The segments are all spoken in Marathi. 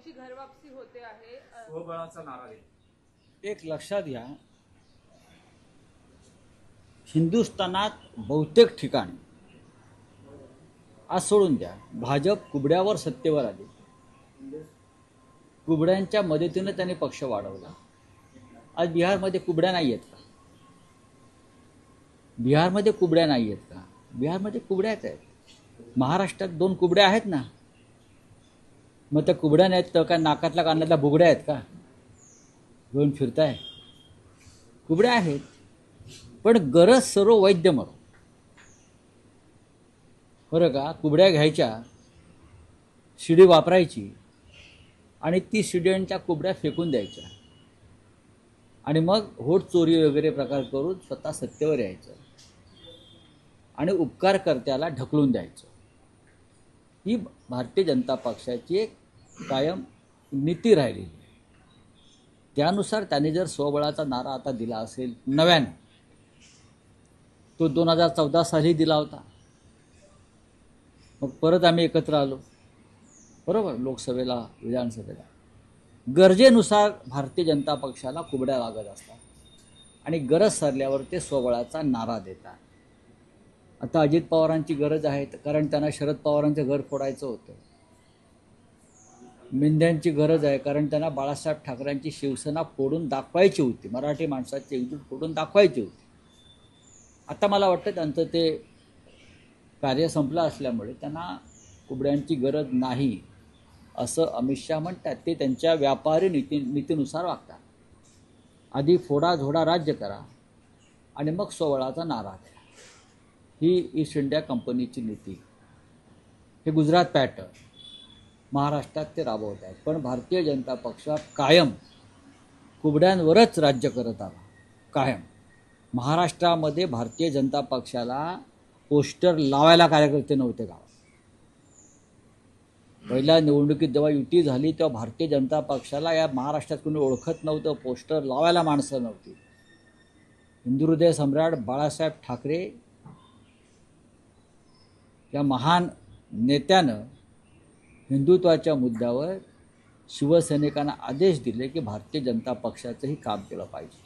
त्यांची घरवापसी होते आहे. स्वबळाचा नारा देतो. एक लक्षात घ्या, हिंदुस्थानात बहुतेक ठिकाणी आज सोडून द्या, भाजप कुबड्यावर सत्तेवर आली, कुबड्यांच्या मदतीने त्यांनी पक्ष वाढवला. आज बिहारमध्ये कुबड्या नाही आहेत का? बिहारमध्ये कुबड्या नाही आहेत का? बिहारमध्ये कुबड्याच आहेत. महाराष्ट्रात 2 कुबड्या आहेत ना. मग त्या कुबड्या नाहीत तर काय नाकातल्या कानातल्या बुगड्या आहेत का घेऊन फिरताय? कुबड्या आहेत. पण गरज सर्व वैद्य मरो, बरं का? कुबड्या घ्यायच्या, शिडी वापरायची आणि ती शिड्यांच्या कुबड्या फेकून द्यायच्या आणि मग होट चोरी वगैरे प्रकार करून स्वतः सत्तेवर यायचं आणि उपकारकर्त्याला ढकलून द्यायचं. ही भारतीय जनता पक्षाची एक कायम नीती राहिलेली आहे. त्यानुसार त्यांनी जर स्वबळाचा नारा आता दिला असेल नव्याने, तो 2014 साली दिला होता, मग परत आम्ही एकत्र आलो, बरोबर, लोकसभेला, विधानसभेला. गरजेनुसार भारतीय जनता पक्षाला कुबड्या लागत असतात आणि गरज सरल्यावर ते स्वबळाचा नारा देतात. आता अजित पवारांची गरज आहे कारण त्यांना शरद पवारांचं घर फोडायचं होतं. मिंद्यांची गरज आहे कारण त्यांना बाळासाहेब ठाकरेंची शिवसेना फोडून दाखवायची होती, मराठी माणसाची एकजूट फोडून दाखवायची होती. आता मला वाटतं त्यांचं ते कार्य संपलं असल्यामुळे त्यांना कुबड्यांची गरज नाही असं अमित शहा म्हणतात. ते त्यांच्या व्यापारी नीतीनुसार वागतात. आधी फोडाझोडा राज्य करा आणि मग स्वबळाचा नारा द्या. ही ईस्ट इंडिया कंपनीची नीती. हे गुजरात पॅटर्न महाराष्ट्रात ते राबवत आहेत. पण भारतीय जनता पक्ष कायम कुबड्यांवरच राज्य करत आला. कायम महाराष्ट्रामध्ये भारतीय जनता पक्षाला पोस्टर लावायला कार्यकर्ते नव्हते गावात. पहिल्या निवडणुकीत जेव्हा युती झाली तेव्हा भारतीय जनता पक्षाला या महाराष्ट्रात कोणी ओळखत नव्हतं, पोस्टर लावायला माणसं नव्हती. हिंदुहृदय सम्राट बाळासाहेब ठाकरे या महान नेत्यानं हिंदुत्वाच्या मुद्द्यावर शिवसैनिकांना आदेश दिले की भारतीय जनता पक्षाचंही काम केलं पाहिजे.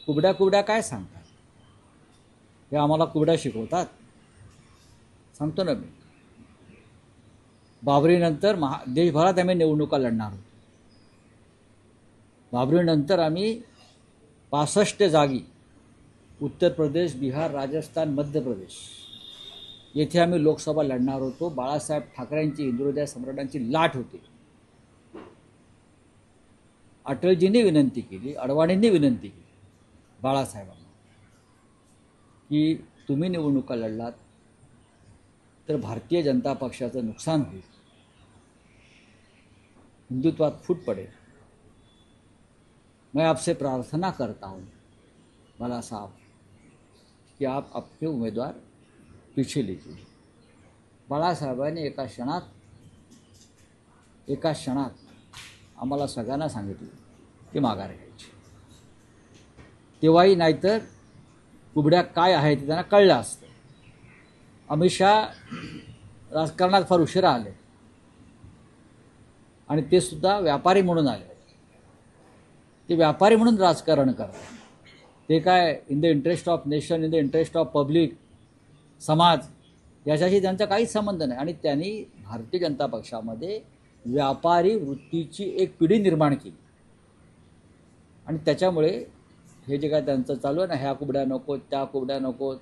कुबड्या काय सांगतात? हे आम्हाला कुबड्या शिकवतात? सांगतो ना मी. बाबरीनंतर देशभरात आम्ही निवडणुका लढणार होतो. बाबरीनंतर आम्ही 65 जागी उत्तर प्रदेश, बिहार, राजस्थान, मध्य प्रदेश येथे आम्ही लोकसभा लढणार होतो. बाळासाहेब ठाकरेंची, हिंदुहृदय सम्राटांची लाट होती. अटलजींनी विनंती केली, अडवाणींनी विनंती केली बाळासाहेबांना की तुम्ही निवडणुका लढलात तर भारतीय जनता पक्षाचं नुकसान होईल, हिंदुत्वात फूट पडेल. मैं आपसे प्रार्थना करता हूँ बाला साहब कि आप अपने उम्मीदवार पीछे लीजिए. बाळासाहेबांनी एका क्षणात आम्हाला सगळ्यांना सांगितलं की माघार घ्यायची. तेव्हाही नाहीतर कुबड्या काय आहे ते त्यांना कळलं असतं. अमित शहा राजकारणात फार उशिरा आले आणि ते सुद्धा व्यापारी म्हणून आले. ते व्यापारी म्हणून राजकारण करतात. ते काय in the interest of nation, in the interest of public, समाज, याच्याशी त्यांचा काहीच संबंध नाही. आणि त्यांनी भारतीय जनता पक्षामध्ये व्यापारी वृत्तीची एक पिढी निर्माण केली आणि त्याच्यामुळे हे जे काय त्यांचं चालू आहे ना, ह्या कुबड्या नको, त्या कुबड्या नको,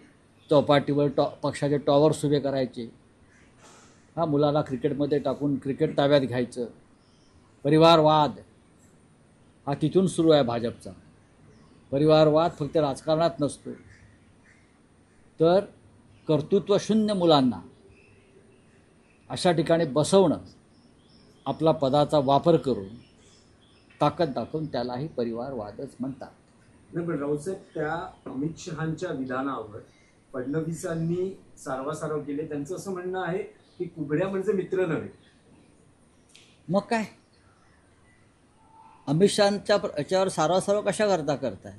चौपाटीवर पक्षाचे टॉवर्स उभे करायचे, मुलाला क्रिकेटमध्ये टाकून क्रिकेट ताब्यात घ्यायचं, परिवारवाद हा तिथून सुरू आहे भाजपचा. परिवारवाद फक्त राजकारणात नसतो तर कर्तृत्वशून्य मुलांना अशा ठिकाणी बसवणं, आपला पदाचा वापर करून ताकद दाखवून त्यालाही परिवारवादच म्हणतात. नाही पण रावसाहेब, त्या अमित शहांच्या विधानावर फडणवीसांनी सारवासारव केले. त्यांचं असं म्हणणं आहे की कुबड्या म्हणजे मित्र नव्हे. मग काय अमित शहांच्या याच्यावर सारवासारव कशा करताय?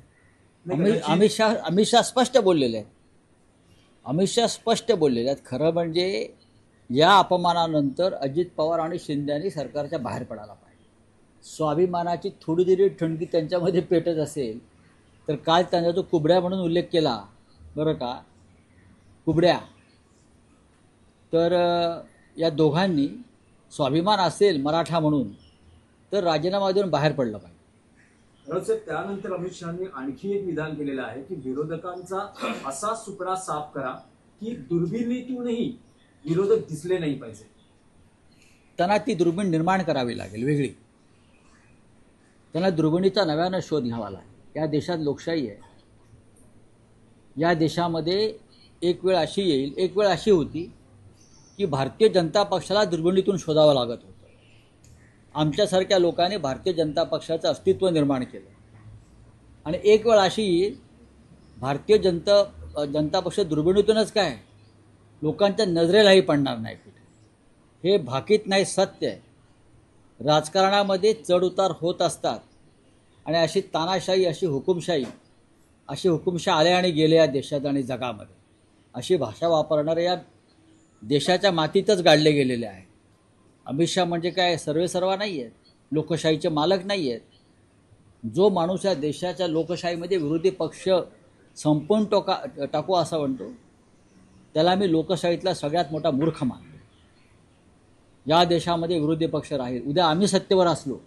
अमित शहा स्पष्ट बोललेले आहेत. अमित शहा स्पष्ट बोललेले आहेत. खरं म्हणजे या अपमानानंतर अजित पवार आणि शिंदे यांनी सरकारच्या बाहेर पडायला पाहिजे. स्वाभिमानाची थोडी जरी ठणकी त्यांच्यामध्ये पेटत असेल तर काल त्यांचा जो कुबड्या म्हणून उल्लेख केला बरं का, कुबड्या, तर या दोघांनी स्वाभिमान असेल मराठा म्हणून तर राजीनामा देऊन बाहेर पडलं पाहिजे. साहेब, त्यानंतर अमित शहानी आणखी एक विधान केलेलं आहे की विरोधकांचा असा सुपडा साफ करा की दुर्बिणीतूनही विरोधक दिसले नाही पाहिजे. त्यांना ती दुर्बीण निर्माण करावी लागेल वेगळी. त्यांना दुर्बिणीचा नव्यानं शोध घ्यावा लागेल. या देशात लोकशाही आहे. या देशामध्ये एक वेळ अशी येईल, एक वेळ अशी होती की भारतीय जनता पक्षाला दुर्बिणीतून शोधावं लागत होतं. आमच्यासारख्या लोकांनी भारतीय जनता पक्षाचं अस्तित्व निर्माण केलं. आणि एक वेळ अशी येईल भारतीय जनता पक्ष दुर्बिणीतूनच काय लोकांच्या नजरेलाही पडणार नाही कुठे. हे भाकीत नाही, सत्य आहे. राजकारणामध्ये चढउतार होत असतात आणि अशी तानाशाही, अशी हुकुमशाही आल्या आणि गेल्या या देशात आणि जगामध्ये. अशी भाषा वापरणारे या देशाच्या मातीतच गाडले गेलेले आहे. अमित शहा म्हणजे काय सर्वेसर्वा नाही आहेत, लोकशाहीचे मालक नाही आहेत. जो माणूस या देशाच्या लोकशाहीमध्ये विरोधी पक्ष संपवून टाकू असं म्हणतो त्याला मी लोकशाहीतला सगळ्यात मोठा मूर्ख मानतो. या देशामध्ये विरोधी पक्ष राहील. उद्या आम्ही सत्तेवर असलो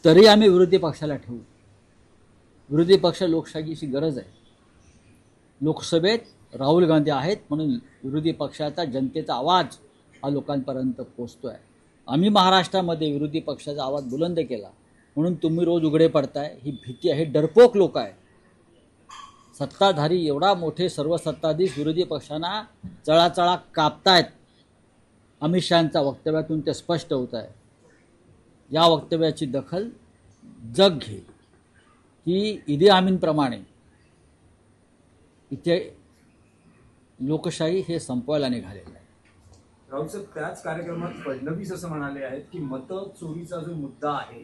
तरी आम्ही विरोधी पक्षाला ठेवू. विरोधी पक्ष लोकशाहीची गरज आहे. लोकसभेत राहुल गांधी आहेत म्हणून विरोधी पक्षाचा, जनतेचा आवाज हा लोकांपर्यंत पोचतो आहे. आम्ही महाराष्ट्रामध्ये विरोधी पक्षाचा आवाज बुलंद केला म्हणून तुम्ही रोज उघडे पडताय. ही भीती आहे. डरपोक लोक आहे. सत्ताधारी एवढा मोठे सर्व सत्ताधीश विरोधी पक्षांना चळाचळा कापतायत. अमित शहांच्या वक्तव्यातून ते स्पष्ट होत आहे. या वक्तव्याची दखल जग घे की इदी आमीनप्रमाणे इथे लोकशाही हे संपवायला निघालेलं आहे. राहुल साहेब, त्याच कार्यक्रमात फडणवीस असं म्हणाले आहेत की मत चोरीचा जो मुद्दा आहे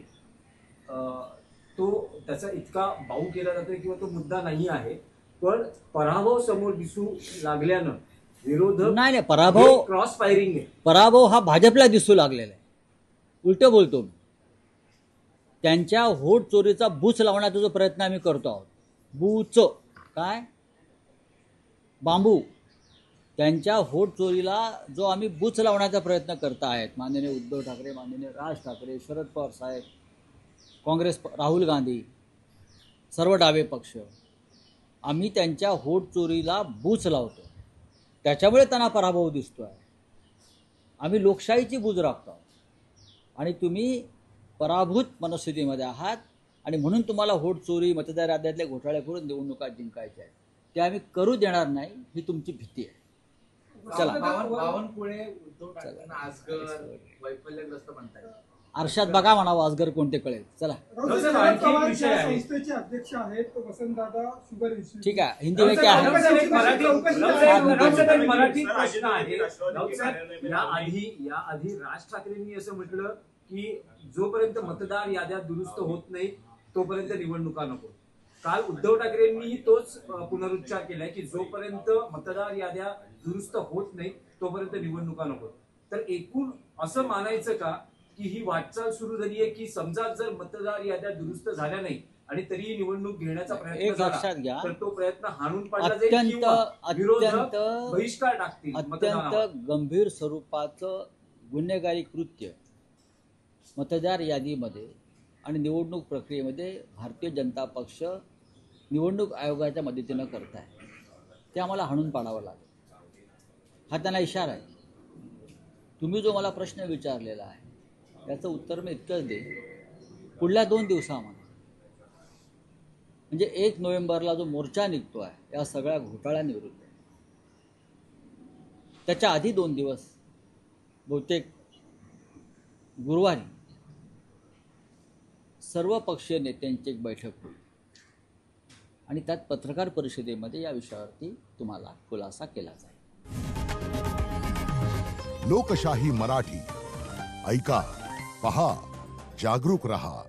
तो त्याचा इतका बाऊ केला जातोय किंवा तो मुद्दा नाही आहे, पण पराभव समोर दिसू लागल्यानं विरोधक नाही, पराभव क्रॉस फायरिंग आहे. पराभव हा भाजपला दिसू लागलेला आहे. उलटं बोलतो मी. त्यांच्या व्होट चोरीचा बूच लावण्याचा जो प्रयत्न आम्ही करतो आहोत, बूच काय बांबू, त्यांच्या व्होट चोरीला जो आम्ही बूच लावण्याचा प्रयत्न करत आहेत माननीय उद्धव ठाकरे, माननीय राज ठाकरे, शरद पवार साहेब, काँग्रेस, राहुल गांधी, सर्व डावे पक्ष, आम्ही त्यांच्या व्होट चोरीला बूच लावतो. त्याच्यामुळे त्यांना पराभव दिसतो आहे. आम्ही लोकशाहीची बूज राखतो आणि तुम्ही पराभूत मनस्थितीमध्ये आहात आणि म्हणून तुम्हाला व्होट चोरी, मतदार याद्यातले घोटाळे करून निवडणुका जिंकायच्या आहेत. ते आम्ही करू देणार नाही, ही तुमची भीती आहे. चला, बावनकुळे उद्धव ठाकरेंना आजगर वैफल्यग्रस्त म्हणतात. आरशात बघा म्हणावं आजगर कोणते कळेल. चला, संस्थेचे अध्यक्ष आहेत वसंतदादा शुगर इन्स्टिट्यूट. ठीक आहे. हिंदी में क्या है? मराठी प्रश्न आहे. याआधी राज ठाकरेंनी असं म्हटलं की जोपर्यंत मतदार याद्या दुरुस्त होत नाही तोपर्यंत निवडणुका नको. काल उद्धव ठाकरेंनी तोच पुनरुच्चार केलाय की जोपर्यंत मतदार याद्या दुरुस्त होत नाही तोपर्यंत निवडणुका नको. तर एकूण असं मानायचं का की ही वाटचाल सुरू झाली आहे की समजा जर मतदार याद्या दुरुस्त झाल्या नाही आणि तरीही निवडणूक घेण्याचा प्रयत्न लक्षात घ्या, झाला तर तो प्रयत्न हाणून पाडला जाईल किंवा विरोधक बहिष्कार टाकतील. अत्यंत गंभीर स्वरूपाचं गुन्हेगारी कृत्य मतदार यादीमध्ये आणि निवडणूक प्रक्रियेमध्ये भारतीय जनता पक्ष निवडणूक आयोगाच्या मदतीनं करत आहे. ते आम्हाला हाणून पाडावं लागेल. हा त्यांना इशारा आहे. तुम्ही जो मला प्रश्न विचारलेला आहे त्याचं उत्तर मी इतकंच देईन, पुढल्या 2 दिवसामध्ये म्हणजे 1 नोव्हेंबरला जो मोर्चा निघतो आहे या सगळ्या घोटाळ्यांविरुद्ध, त्याच्या आधी 2 दिवस बहुतेक गुरुवारी सर्व पक्षीय नेत्यांची एक बैठक होईल आणि त्यात पत्रकार परिषदेमध्ये या विषयावरती तुम्हाला खुलासा केला जाईल. लोकशाही मराठी ऐका, पहा, जागरूक रहा.